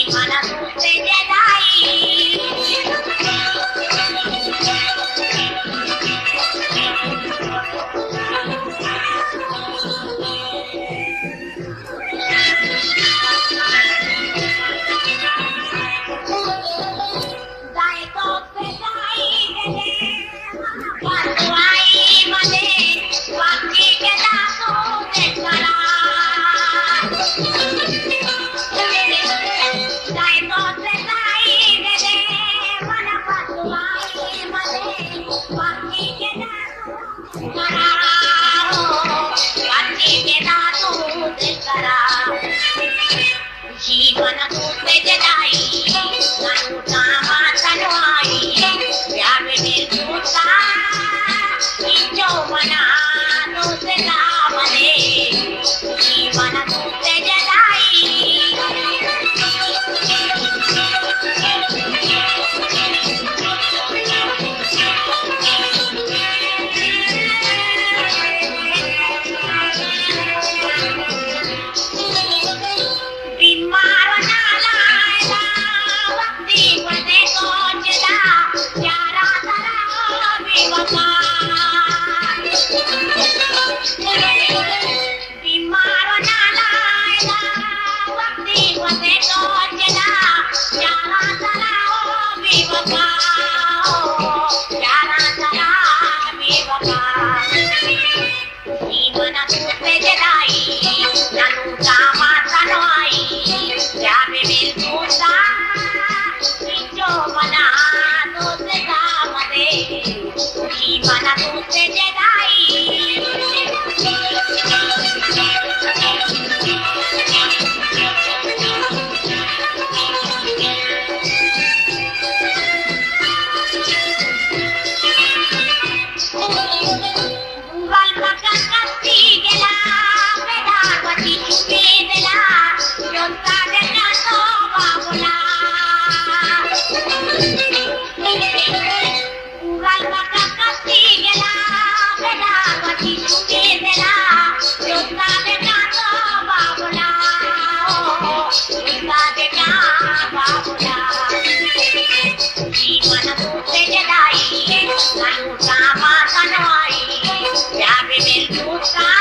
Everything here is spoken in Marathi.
जीवन तुझे जगाई जीवन तुझे जगाई नानू कामा तनवाई व्यावे निर्भुता इच्छो मना तुझे गावले जीवन तुझे जगाई जीवन तुझे जगाई नानू कामा तनवाई व्यावे निर्भुता इच्छो मना तुझे गावले जीवन तुझे जगाई जीवन तुझे जगाई नानू कामा तनवाई व्यावे निर्भुता